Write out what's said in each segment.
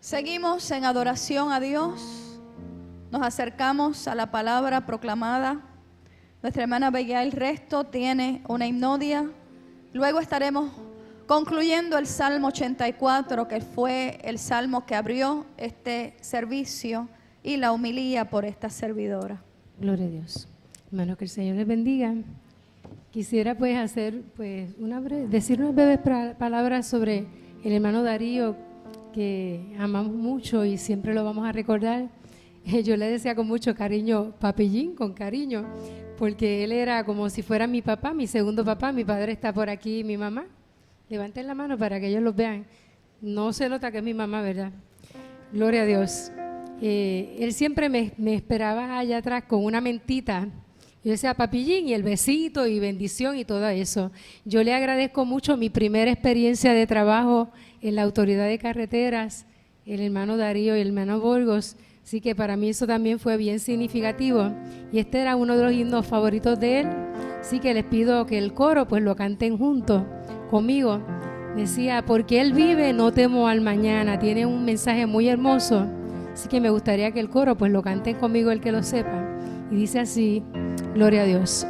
Seguimos en adoración a Dios. Nos acercamos a la palabra proclamada. Nuestra hermana Abigail Resto tiene una himnodia. Luego estaremos concluyendo el Salmo 84, que fue el salmo que abrió este servicio, y la homilía por esta servidora. Gloria a Dios. Hermanos, que el Señor les bendiga. Quisiera decir unas breves palabras sobre el hermano Darío, que amamos mucho y siempre lo vamos a recordar. Yo le decía con mucho cariño, Papillín, con cariño, porque él era como si fuera mi papá, mi segundo papá. Mi padre está por aquí, mi mamá. Levanten la mano para que ellos los vean. No se nota que es mi mamá, ¿verdad? Gloria a Dios. Él siempre me esperaba allá atrás con una mentita. Yo decía Papillín, y el besito y bendición y todo eso. Yo le agradezco mucho mi primera experiencia de trabajo en la Autoridad de Carreteras, el hermano Darío y el hermano Burgos. Así que para mí eso también fue bien significativo. Y este era uno de los himnos favoritos de él. Así que les pido que el coro pues lo canten juntos conmigo. Decía, porque Él vive, no temo al mañana. Tiene un mensaje muy hermoso. Así que me gustaría que el coro pues lo canten conmigo, el que lo sepa. Y dice así, gloria a Dios.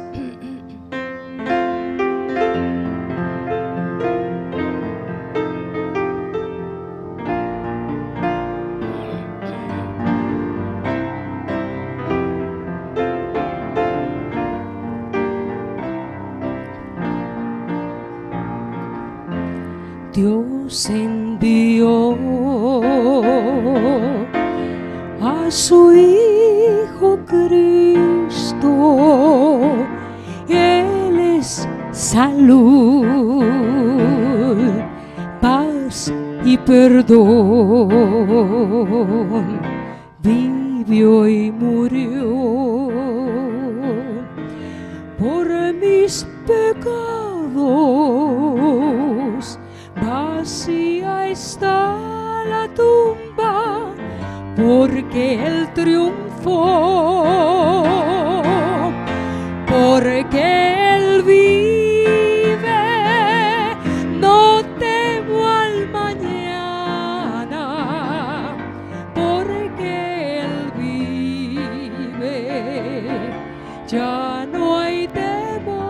Dios envió a su Hijo Cristo. Él es salud, paz y perdón. Vivió y murió por mis pecados. Vacía está la tumba, porque Él triunfó, porque Él vive, no temo al mañana, porque Él vive, ya no hay temor.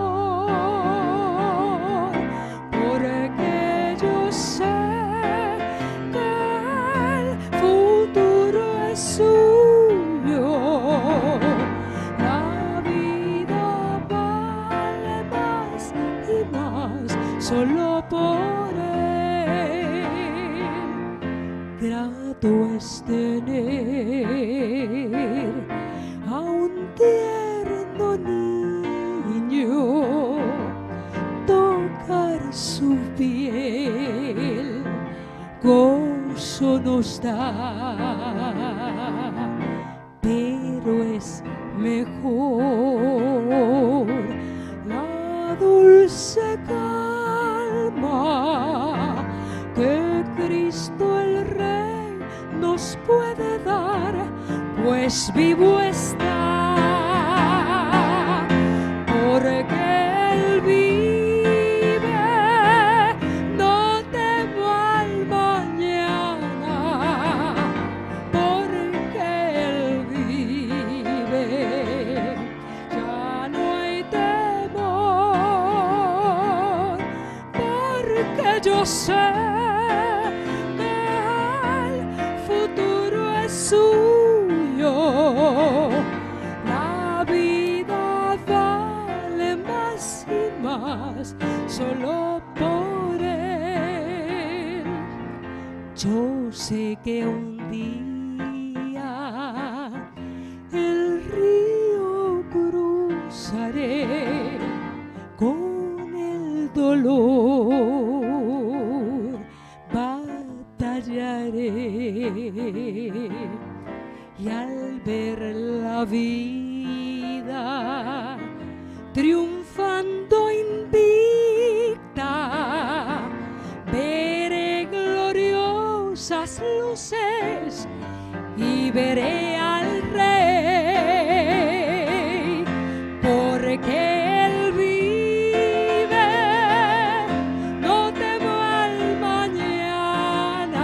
Solo por Él, grato es tener a un tierno niño, tocar su piel, gozo nos da, pero es mejor la dulce que Cristo el Rey nos puede dar, pues vivo está, porque Él vive, no temo al mañana, porque Él vive, ya no hay temor, porque yo sé que el futuro es suyo. La vida vale más y más solo por Él. Yo sé que un día el río cruzaré con el dolor, batallaré, y al ver la vida triunfando invicta, veré gloriosas luces y veré al Rey, porque Él vive, no temo al mañana,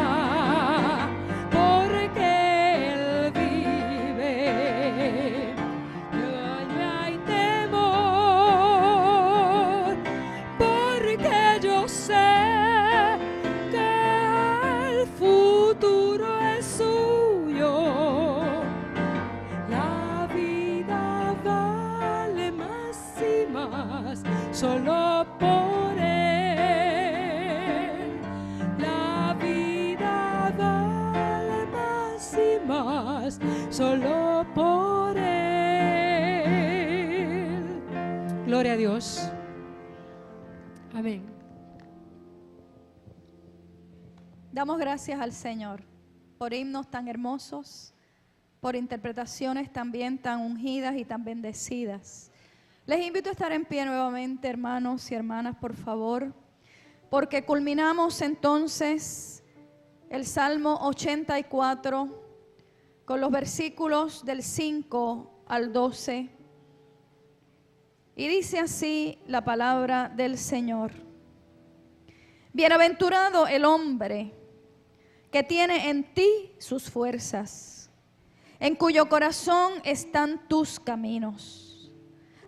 solo por Él. Gloria a Dios. Amén. Damos gracias al Señor por himnos tan hermosos, por interpretaciones también tan ungidas y tan bendecidas. Les invito a estar en pie nuevamente, hermanos y hermanas, por favor, porque culminamos entonces el Salmo 84 con los versículos del 5 al 12. Y dice así la palabra del Señor. Bienaventurado el hombre que tiene en ti sus fuerzas, en cuyo corazón están tus caminos.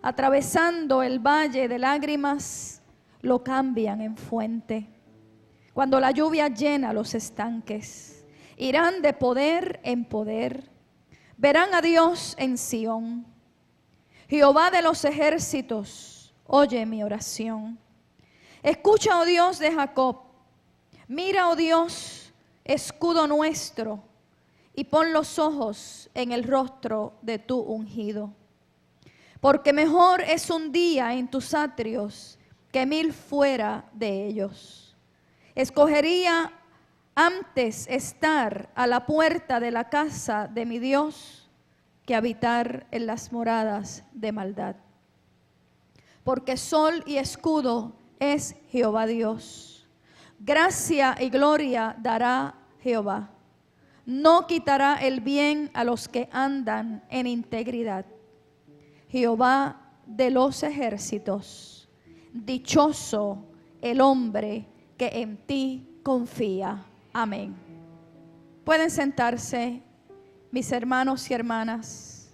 Atravesando el valle de lágrimas, lo cambian en fuente. Cuando la lluvia llena los estanques, irán de poder en poder. Verán a Dios en Sión. Jehová de los ejércitos, oye mi oración. Escucha, oh Dios de Jacob. Mira, oh Dios, escudo nuestro, y pon los ojos en el rostro de tu ungido. Porque mejor es un día en tus atrios que 1000 fuera de ellos. Escogería antes estar a la puerta de la casa de mi Dios que habitar en las moradas de maldad. Porque sol y escudo es Jehová Dios. Gracia y gloria dará Jehová. No quitará el bien a los que andan en integridad. Jehová de los ejércitos, dichoso el hombre que en ti confía. Amén. Pueden sentarse, mis hermanos y hermanas.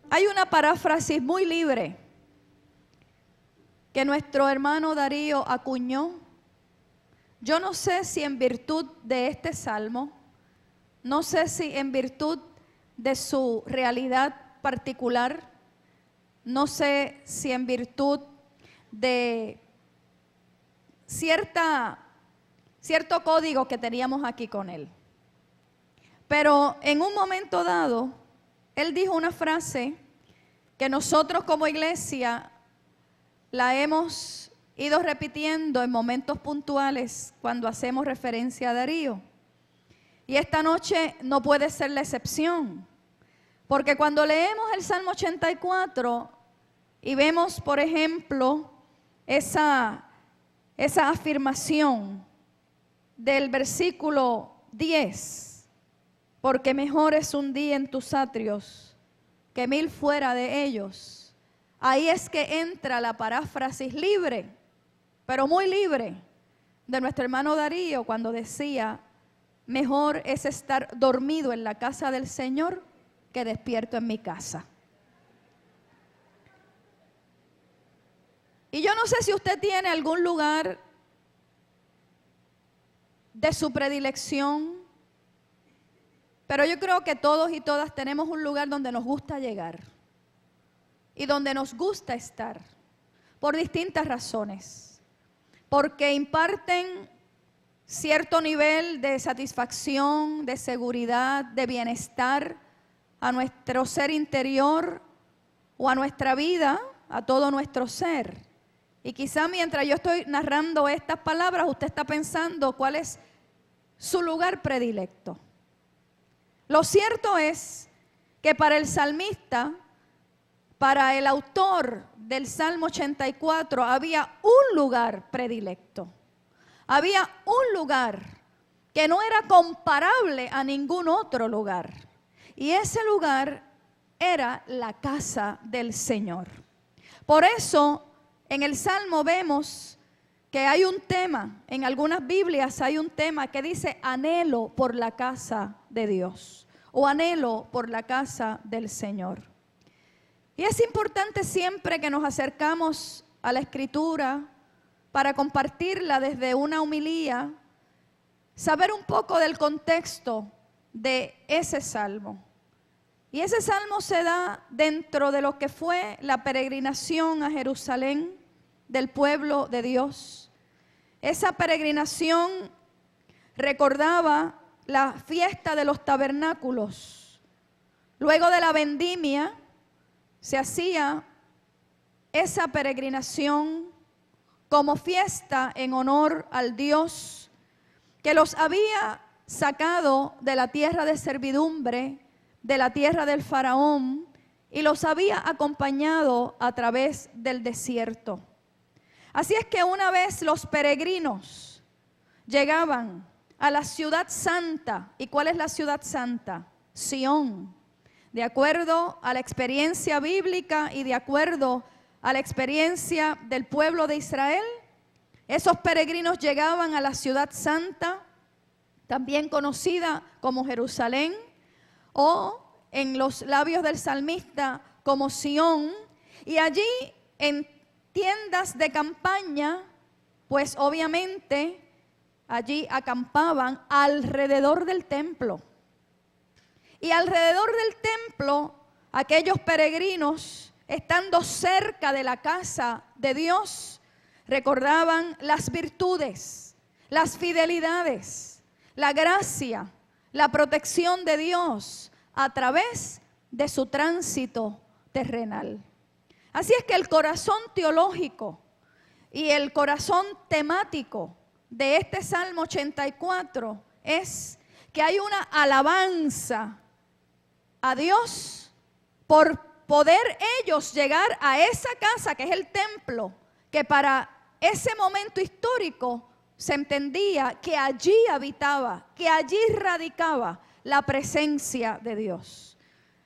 Hay una paráfrasis muy libre que nuestro hermano Darío acuñó. Yo no sé si en virtud de este salmo, no sé si en virtud de su realidad particular, no sé si en virtud de cierto código que teníamos aquí con él. Pero en un momento dado, él dijo una frase que nosotros como iglesia la hemos ido repitiendo en momentos puntuales cuando hacemos referencia a Darío. Y esta noche no puede ser la excepción, porque cuando leemos el Salmo 84 y vemos, por ejemplo, esa afirmación del versículo 10, porque mejor es un día en tus atrios que 1000 fuera de ellos. Ahí es que entra la paráfrasis libre, pero muy libre, de nuestro hermano Darío cuando decía: mejor es estar dormido en la casa del Señor que despierto en mi casa. Y yo no sé si usted tiene algún lugar de su predilección, pero yo creo que todos y todas tenemos un lugar donde nos gusta llegar y donde nos gusta estar por distintas razones. Porque imparten cierto nivel de satisfacción, de seguridad, de bienestar a nuestro ser interior o a nuestra vida, a todo nuestro ser. Y quizá mientras yo estoy narrando estas palabras, usted está pensando cuál es su lugar predilecto. Lo cierto es que para el salmista, para el autor del Salmo 84, había un lugar predilecto. Había un lugar que no era comparable a ningún otro lugar. Y ese lugar era la casa del Señor. Por eso, en el Salmo vemos que hay un tema, en algunas Biblias hay un tema que dice anhelo por la casa de Dios o anhelo por la casa del Señor. Y es importante siempre que nos acercamos a la Escritura para compartirla desde una homilía, saber un poco del contexto de ese salmo. Y ese salmo se da dentro de lo que fue la peregrinación a Jerusalén del pueblo de Dios. Esa peregrinación recordaba la fiesta de los tabernáculos. Luego de la vendimia se hacía esa peregrinación como fiesta en honor al Dios que los había sacado de la tierra de servidumbre, de la tierra del faraón, y los había acompañado a través del desierto. Así es que una vez los peregrinos llegaban a la ciudad santa. ¿Y cuál es la ciudad santa? Sión. De acuerdo a la experiencia bíblica y de acuerdo a la experiencia del pueblo de Israel, esos peregrinos llegaban a la ciudad santa, también conocida como Jerusalén, o en los labios del salmista como Sión, y allí en tiendas de campaña, pues obviamente allí acampaban alrededor del templo. Y alrededor del templo, aquellos peregrinos, estando cerca de la casa de Dios, recordaban las virtudes, las fidelidades, la gracia, la protección de Dios a través de su tránsito terrenal. Así es que el corazón teológico y el corazón temático de este Salmo 84 es que hay una alabanza a Dios por poder ellos llegar a esa casa que es el templo, que para ese momento histórico se entendía que allí habitaba, que allí radicaba la presencia de Dios.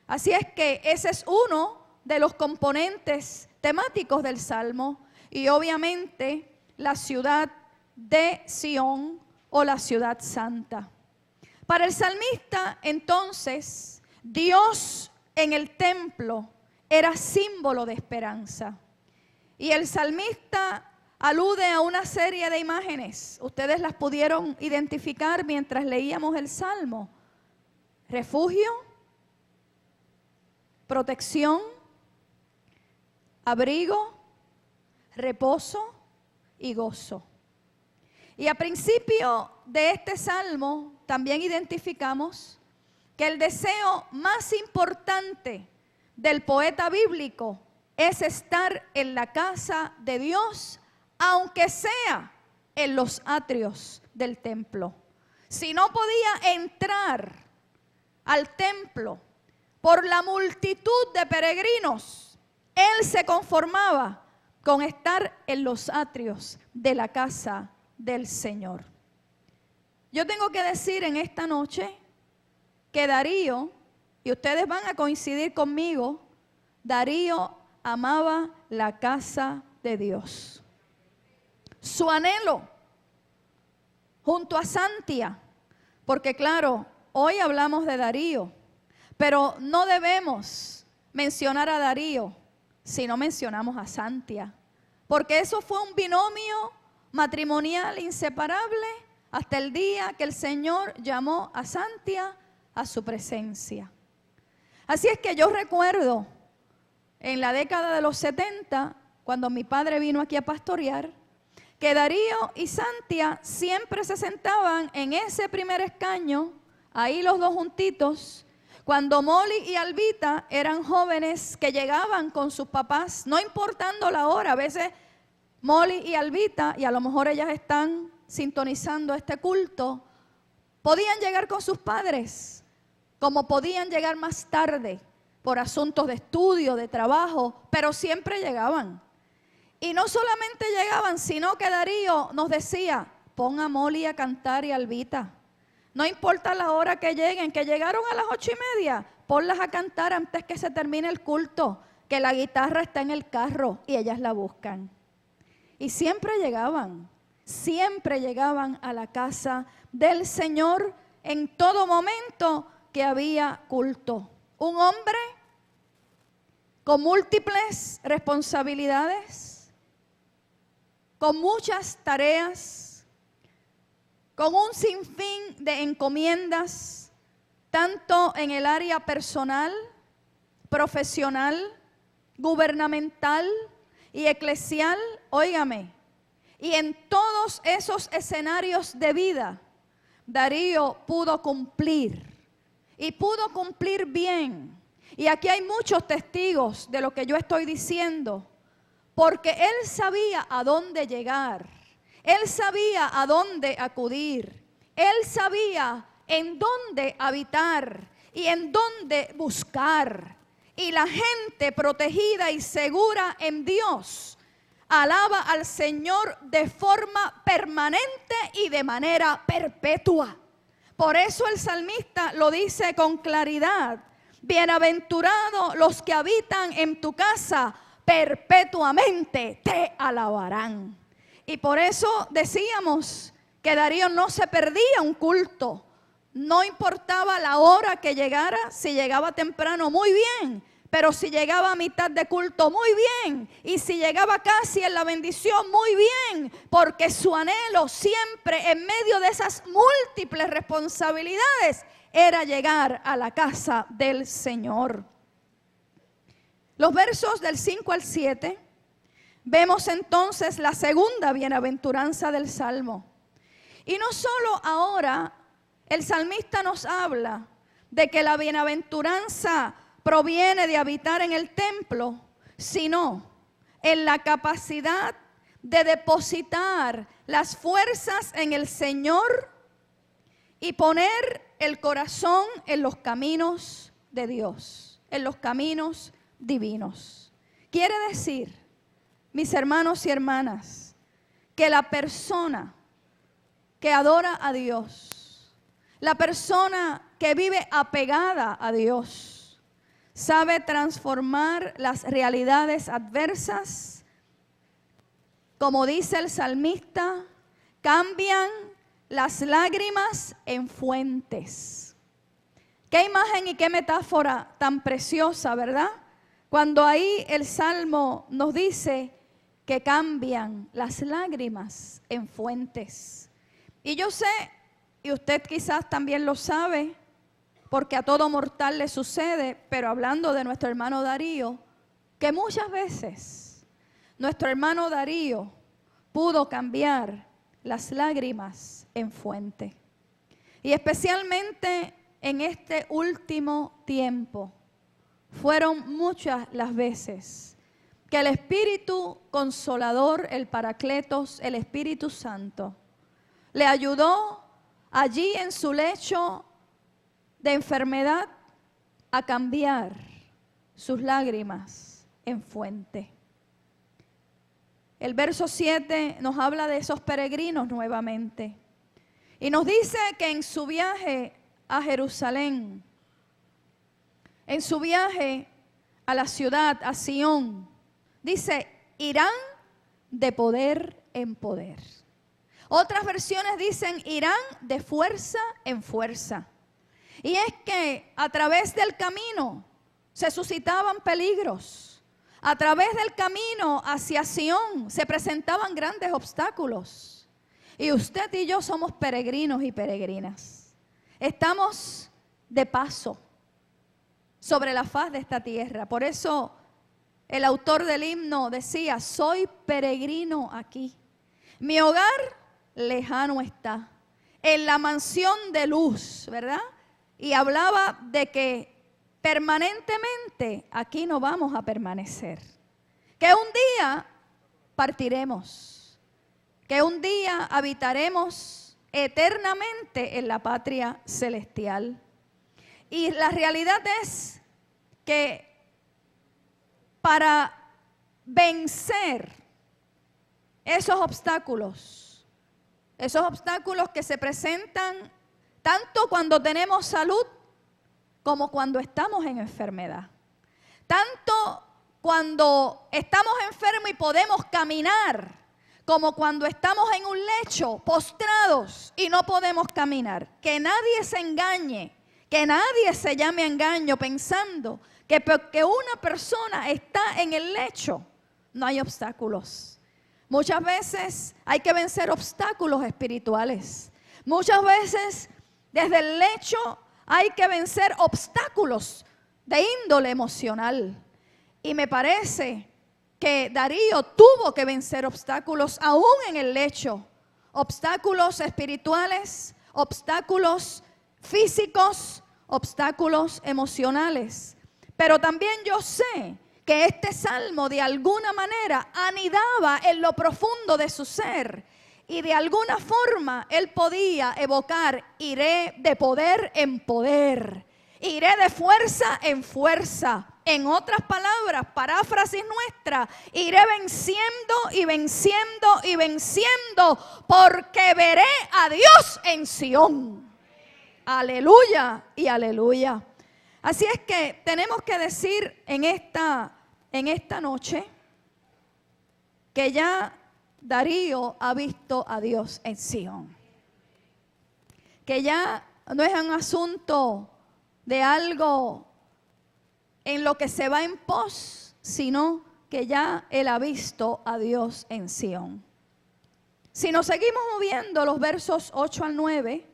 Así es que ese es uno de los componentes temáticos del Salmo, y obviamente la ciudad de Sión o la ciudad santa. Para el salmista, entonces, Dios en el templo era símbolo de esperanza. Y el salmista alude a una serie de imágenes. Ustedes las pudieron identificar mientras leíamos el Salmo. Refugio, protección, abrigo, reposo y gozo. Y a principio de este Salmo también identificamos que el deseo más importante del poeta bíblico es estar en la casa de Dios, aunque sea en los atrios del templo. Si no podía entrar al templo por la multitud de peregrinos, él se conformaba con estar en los atrios de la casa del Señor. Yo tengo que decir en esta noche que Darío, y ustedes van a coincidir conmigo, Darío amaba la casa de Dios. Su anhelo junto a Santia, porque claro, hoy hablamos de Darío, pero no debemos mencionar a Darío si no mencionamos a Santia, porque eso fue un binomio matrimonial inseparable hasta el día que el Señor llamó a Santia a su presencia. Así es que yo recuerdo en la década de los 70, cuando mi padre vino aquí a pastorear, que Darío y Santia siempre se sentaban en ese primer escaño, ahí los dos juntitos, cuando Molly y Albita eran jóvenes que llegaban con sus papás, no importando la hora. A veces Molly y Albita, y a lo mejor ellas están sintonizando este culto, podían llegar con sus padres, como podían llegar más tarde por asuntos de estudio, de trabajo, pero siempre llegaban. Y no solamente llegaban, sino que Darío nos decía, pon a Molly a cantar y a Albita. No importa la hora que lleguen, que llegaron a las 8:30, ponlas a cantar antes que se termine el culto, que la guitarra está en el carro y ellas la buscan. Y siempre llegaban a la casa del Señor en todo momento que había culto. Un hombre con múltiples responsabilidades, con muchas tareas, con un sinfín de encomiendas, tanto en el área personal, profesional, gubernamental y eclesial, óigame, y en todos esos escenarios de vida, Darío pudo cumplir y pudo cumplir bien. Y aquí hay muchos testigos de lo que yo estoy diciendo, porque él sabía a dónde llegar, él sabía a dónde acudir, él sabía en dónde habitar y en dónde buscar. Y la gente protegida y segura en Dios alaba al Señor de forma permanente y de manera perpetua. Por eso el salmista lo dice con claridad: bienaventurados los que habitan en tu casa, perpetuamente te alabarán. Y por eso decíamos que Darío no se perdía un culto. No importaba la hora que llegara, si llegaba temprano, muy bien. Pero si llegaba a mitad de culto, muy bien. Y si llegaba casi en la bendición, muy bien. Porque su anhelo siempre, en medio de esas múltiples responsabilidades, era llegar a la casa del Señor. Los versos del 5 al 7, vemos entonces la segunda bienaventuranza del Salmo. Y no solo ahora el salmista nos habla de que la bienaventuranza proviene de habitar en el templo, sino en la capacidad de depositar las fuerzas en el Señor y poner el corazón en los caminos de Dios, en los caminos divinos. Quiere decir, mis hermanos y hermanas, que la persona que adora a Dios, la persona que vive apegada a Dios, sabe transformar las realidades adversas. Como dice el salmista, cambian las lágrimas en fuentes. Qué imagen y qué metáfora tan preciosa, ¿verdad? Cuando ahí el Salmo nos dice que cambian las lágrimas en fuentes. Y yo sé, y usted quizás también lo sabe, porque a todo mortal le sucede, pero hablando de nuestro hermano Darío, que muchas veces nuestro hermano Darío pudo cambiar las lágrimas en fuente. Y especialmente en este último tiempo, fueron muchas las veces que el Espíritu Consolador, el Paracletos, el Espíritu Santo, le ayudó allí en su lecho de enfermedad a cambiar sus lágrimas en fuente. El verso 7 nos habla de esos peregrinos nuevamente y nos dice que en su viaje a Jerusalén, en su viaje a la ciudad, a Sión, dice, irán de poder en poder. Otras versiones dicen, irán de fuerza en fuerza. Y es que a través del camino se suscitaban peligros. A través del camino hacia Sión se presentaban grandes obstáculos. Y usted y yo somos peregrinos y peregrinas. Estamos de paso sobre la faz de esta tierra. Por eso el autor del himno decía, soy peregrino aquí. Mi hogar lejano está, en la mansión de luz, ¿verdad? Y hablaba de que permanentemente aquí no vamos a permanecer. Que un día partiremos. Que un día habitaremos eternamente en la patria celestial. Y la realidad es que para vencer esos obstáculos que se presentan tanto cuando tenemos salud como cuando estamos en enfermedad. Tanto cuando estamos enfermos y podemos caminar, como cuando estamos en un lecho postrados y no podemos caminar. Que nadie se engañe, que nadie se llame a engaño pensando que porque una persona está en el lecho no hay obstáculos. Muchas veces hay que vencer obstáculos espirituales. Muchas veces desde el lecho hay que vencer obstáculos de índole emocional. Y me parece que Darío tuvo que vencer obstáculos aún en el lecho. Obstáculos espirituales, obstáculos físicos, obstáculos emocionales. Pero también yo sé que este salmo de alguna manera anidaba en lo profundo de su ser. Y de alguna forma él podía evocar: iré de poder en poder, iré de fuerza en fuerza. En otras palabras, paráfrasis nuestra: iré venciendo y venciendo y venciendo, porque veré a Dios en Sión. Aleluya y aleluya. Así es que tenemos que decir en esta noche que ya Darío ha visto a Dios en Sión. Que ya no es un asunto de algo en lo que se va en pos, sino que ya él ha visto a Dios en Sión. Si nos seguimos moviendo los versos 8 al 9,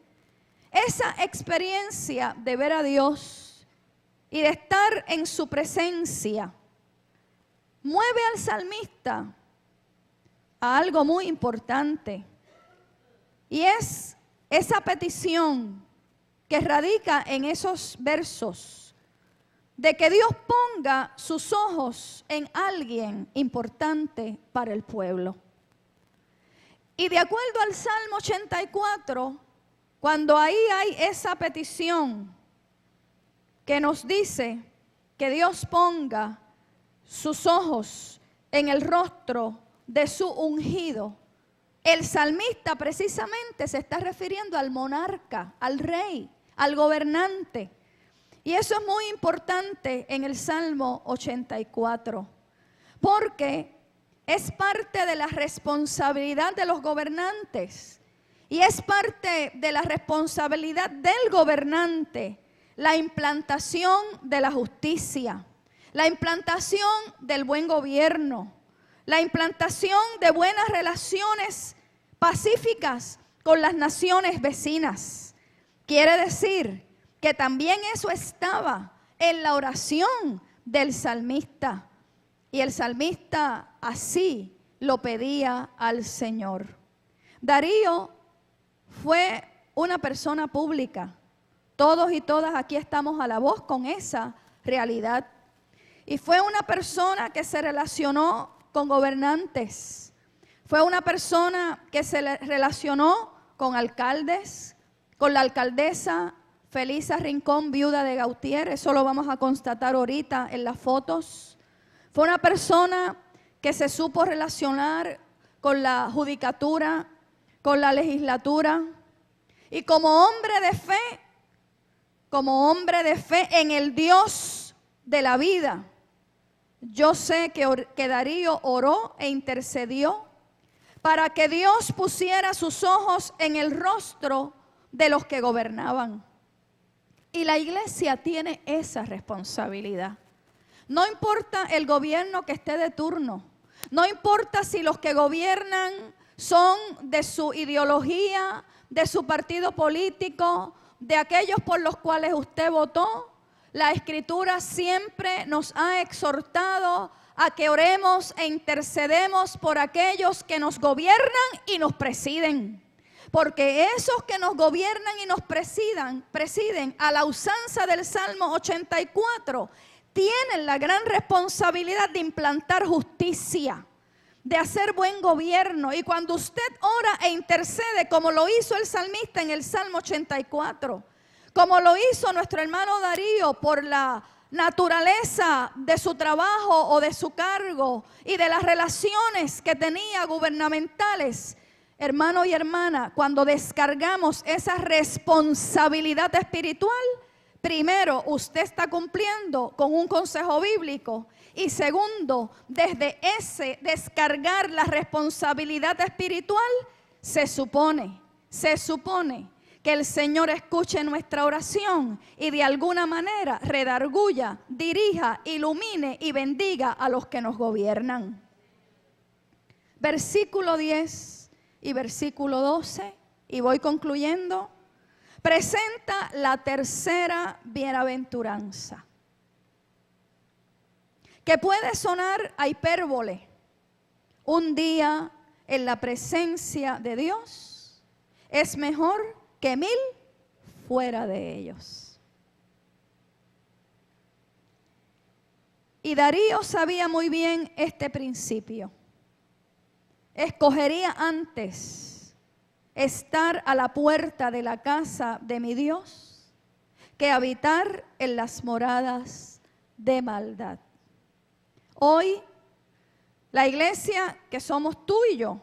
esa experiencia de ver a Dios y de estar en su presencia mueve al salmista a algo muy importante, y es esa petición que radica en esos versos de que Dios ponga sus ojos en alguien importante para el pueblo. Y de acuerdo al Salmo 84, cuando ahí hay esa petición que nos dice que Dios ponga sus ojos en el rostro de su ungido, el salmista precisamente se está refiriendo al monarca, al rey, al gobernante. Y eso es muy importante en el Salmo 84, porque es parte de la responsabilidad de los gobernantes y es parte de la responsabilidad del gobernante la implantación de la justicia, la implantación del buen gobierno, la implantación de buenas relaciones pacíficas con las naciones vecinas. Quiere decir que también eso estaba en la oración del salmista. Y el salmista así lo pedía al Señor. Darío fue una persona pública. Todos y todas aquí estamos a la voz con esa realidad. Y fue una persona que se relacionó con gobernantes. Fue una persona que se relacionó con alcaldes, con la alcaldesa Felisa Rincón, viuda de Gautier. Eso lo vamos a constatar ahorita en las fotos. Fue una persona que se supo relacionar con la judicatura, con la legislatura. Y como hombre de fe en el Dios de la vida, yo sé que Darío oró e intercedió para que Dios pusiera sus ojos en el rostro de los que gobernaban. Y la iglesia tiene esa responsabilidad. No importa el gobierno que esté de turno, no importa si los que gobiernan son de su ideología, de su partido político, de aquellos por los cuales usted votó. La Escritura siempre nos ha exhortado a que oremos e intercedemos por aquellos que nos gobiernan y nos presiden. Porque esos que nos gobiernan y nos presiden a la usanza del Salmo 84, tienen la gran responsabilidad de implantar justicia, de hacer buen gobierno. Y cuando usted ora e intercede, como lo hizo el salmista en el Salmo 84, como lo hizo nuestro hermano Darío por la naturaleza de su trabajo o de su cargo y de las relaciones que tenía gubernamentales, hermano y hermana, cuando descargamos esa responsabilidad espiritual, primero, usted está cumpliendo con un consejo bíblico. Y segundo, desde ese descargar la responsabilidad espiritual, se supone que el Señor escuche nuestra oración y de alguna manera redarguya, dirija, ilumine y bendiga a los que nos gobiernan. Versículo 10 y versículo 12, y voy concluyendo, presenta la tercera bienaventuranza, que puede sonar a hipérbole. Un día en la presencia de Dios es mejor que 1000 fuera de ellos. Y Darío sabía muy bien este principio. Escogería antes estar a la puerta de la casa de mi Dios que habitar en las moradas de maldad. Hoy, la iglesia que somos tú y yo,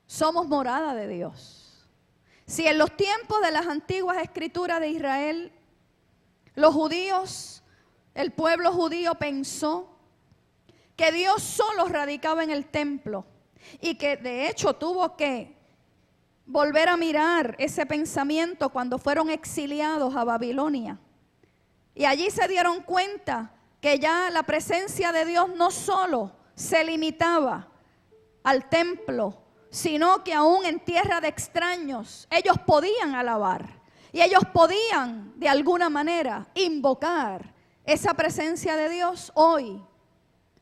somos morada de Dios. Si en los tiempos de las antiguas escrituras de Israel, los judíos, el pueblo judío pensó que Dios solo radicaba en el templo y que de hecho tuvo que volver a mirar ese pensamiento cuando fueron exiliados a Babilonia. Y allí se dieron cuenta que ya la presencia de Dios no solo se limitaba al templo, sino que aún en tierra de extraños ellos podían alabar y ellos podían de alguna manera invocar esa presencia de Dios. Hoy,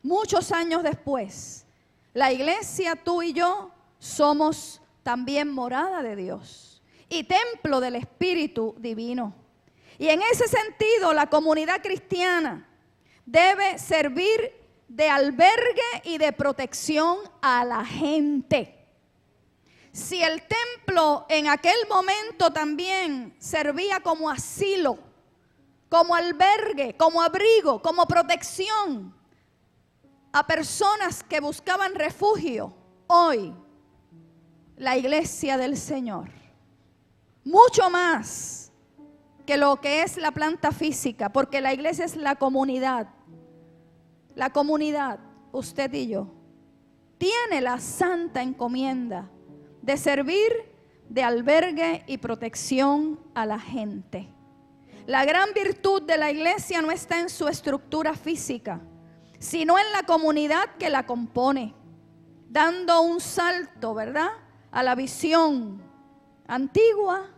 muchos años después, la iglesia, tú y yo, somos también morada de Dios y templo del Espíritu Divino. Y en ese sentido, la comunidad cristiana debe servir de albergue y de protección a la gente. Si el templo en aquel momento también servía como asilo, como albergue, como abrigo, como protección a personas que buscaban refugio, hoy la iglesia del Señor, mucho más que lo que es la planta física, porque la iglesia es la comunidad, usted y yo, tiene la santa encomienda de servir de albergue y protección a la gente. La gran virtud de la iglesia no está en su estructura física, sino en la comunidad que la compone, dando un salto, ¿verdad?, a la visión antigua.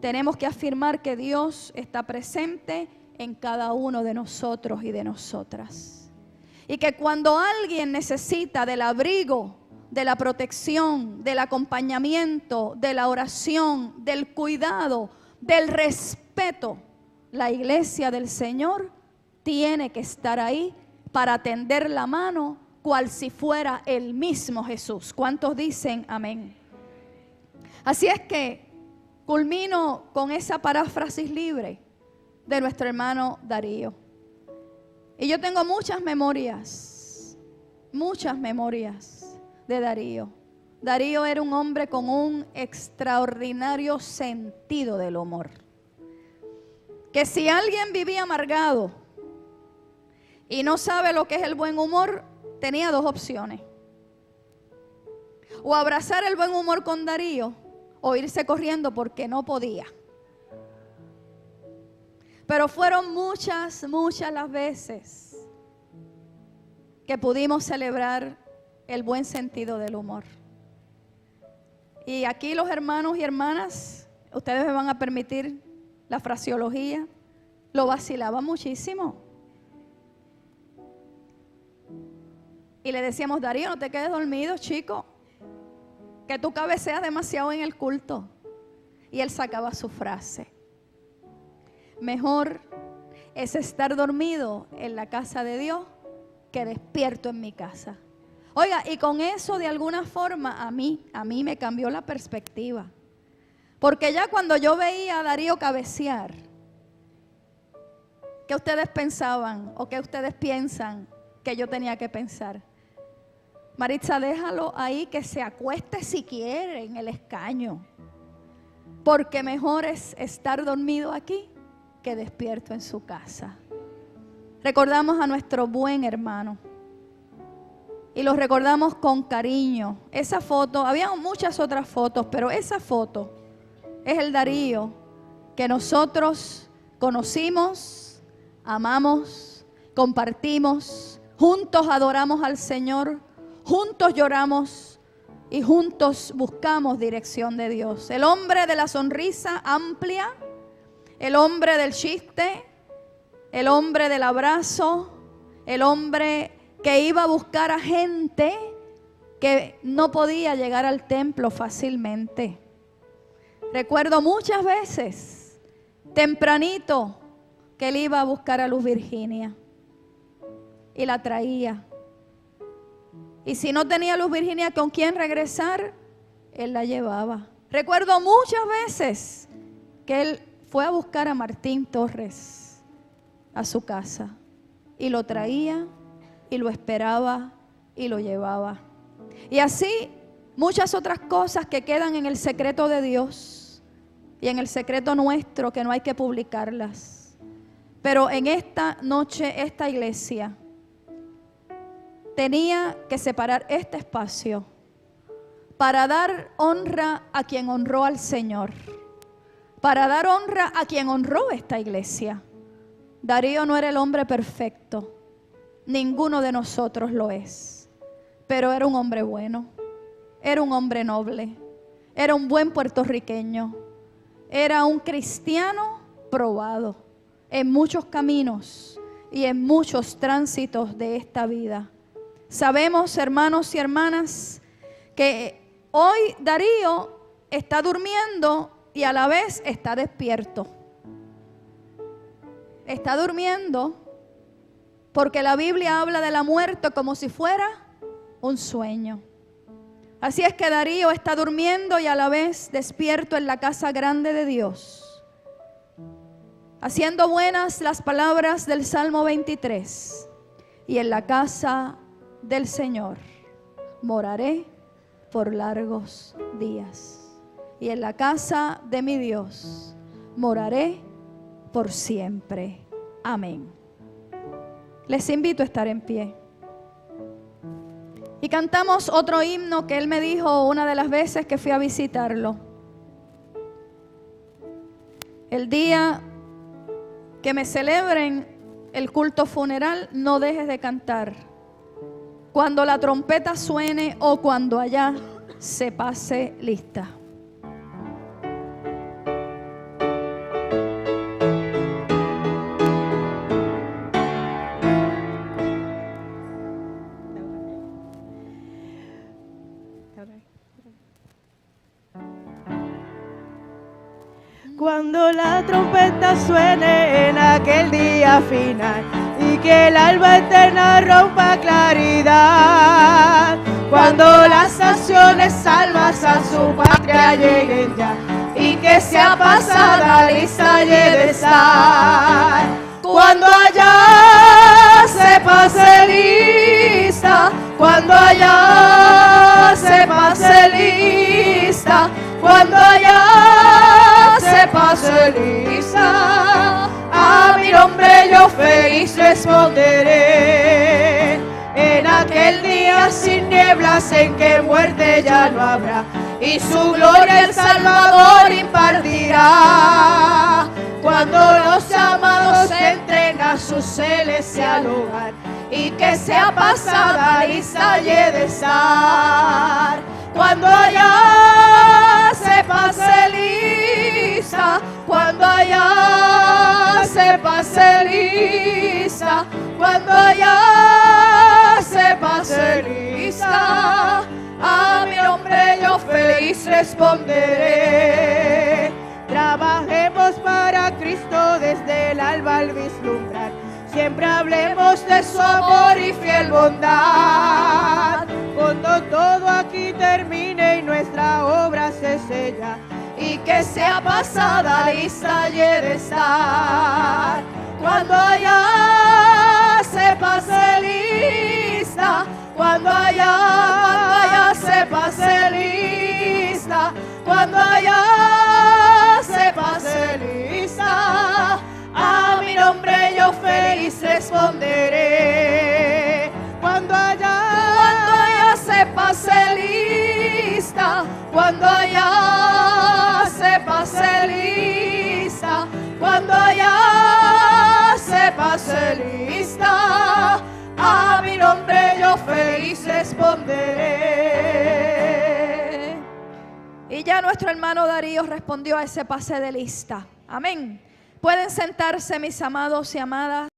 Tenemos que afirmar que Dios está presente en cada uno de nosotros y de nosotras. Y que cuando alguien necesita del abrigo, de la protección, del acompañamiento, de la oración, del cuidado, del respeto, la iglesia del Señor tiene que estar ahí para tender la mano, cual si fuera el mismo Jesús. ¿Cuántos dicen amén? Así es que culmino con esa paráfrasis libre de nuestro hermano Darío. Y yo tengo muchas memorias de Darío. Darío era un hombre con un extraordinario sentido del humor. Que si alguien vivía amargado y no sabe lo que es el buen humor, tenía dos opciones: o abrazar el buen humor con Darío o irse corriendo porque no podía. Pero fueron muchas las veces que pudimos celebrar el buen sentido del humor. Y aquí los hermanos y hermanas, ustedes me van a permitir la fraseología, lo vacilaba muchísimo. Y le decíamos: Darío, no te quedes dormido, chico, que tú cabeceas demasiado en el culto. Y él sacaba su frase: mejor es estar dormido en la casa de Dios que despierto en mi casa. Oiga, y con eso de alguna forma a mí me cambió la perspectiva. Porque ya cuando yo veía a Darío cabecear, ¿qué ustedes pensaban o qué ustedes piensan que yo tenía que pensar? Maritza, déjalo ahí que se acueste si quiere en el escaño, porque mejor es estar dormido aquí que despierto en su casa. Recordamos a nuestro buen hermano y lo recordamos con cariño. Esa foto, había muchas otras fotos, pero esa foto es el Darío que nosotros conocimos, amamos, compartimos, juntos adoramos al Señor, juntos lloramos y juntos buscamos dirección de Dios. El hombre de la sonrisa amplia, el hombre del chiste, el hombre del abrazo, el hombre que iba a buscar a gente que no podía llegar al templo fácilmente. Recuerdo muchas veces, tempranito, que él iba a buscar a Luz Virginia y la traía. Y si no tenía Luz Virginia con quién regresar, él la llevaba. Recuerdo muchas veces que él fue a buscar a Martín Torres a su casa y lo traía y lo esperaba y lo llevaba. Y así muchas otras cosas que quedan en el secreto de Dios y en el secreto nuestro, que no hay que publicarlas. Pero en esta noche, esta iglesia tenía que separar este espacio para dar honra a quien honró al Señor, para dar honra a quien honró esta iglesia. Darío no era el hombre perfecto, ninguno de nosotros lo es, pero era un hombre bueno, era un hombre noble, era un buen puertorriqueño, era un cristiano probado en muchos caminos y en muchos tránsitos de esta vida. Sabemos, hermanos y hermanas, que hoy Darío está durmiendo y a la vez está despierto. Está durmiendo porque la Biblia habla de la muerte como si fuera un sueño. Así es que Darío está durmiendo y a la vez despierto en la casa grande de Dios, haciendo buenas las palabras del Salmo 23. Y en la casa del Señor moraré por largos días. Y en la casa de mi Dios moraré por siempre. Amén. Les invito a estar en pie. Y cantamos otro himno que él me dijo una de las veces que fui a visitarlo. El día que me celebren el culto funeral, no dejes de cantar. Cuando la trompeta suene o cuando allá se pase lista. Cuando la trompeta suene en aquel día final y que el alba eterna rompa claridad, cuando las naciones almas a su patria lleguen ya y que sea pasada lista y de estar, cuando allá se pase lista, cuando allá se pase lista, cuando allá se pase lista, a mi nombre yo feliz responderé. En aquel día sin nieblas en que muerte ya no habrá, y su gloria el Salvador impartirá. Cuando los amados entren a su celestial hogar, y que sea pasada lista y de estar, cuando allá se pase lista, cuando allá se pase lista, cuando allá se pase lista, a mi nombre yo feliz responderé. Trabajemos para Cristo desde el alba al vislumbrar, siempre hablemos de su amor y fiel bondad. Cuando todo aquí termine y nuestra obra se sella, y que sea pasada lista y de estar, cuando allá se pase lista, cuando allá se pase lista, cuando allá se pase lista, a mi nombre yo feliz responderé. Cuando allá se pase lista, cuando allá se pase lista, cuando allá se pase lista, a mi nombre yo feliz responderé. Y ya nuestro hermano Darío respondió a ese pase de lista. Amén. Pueden sentarse, mis amados y amadas.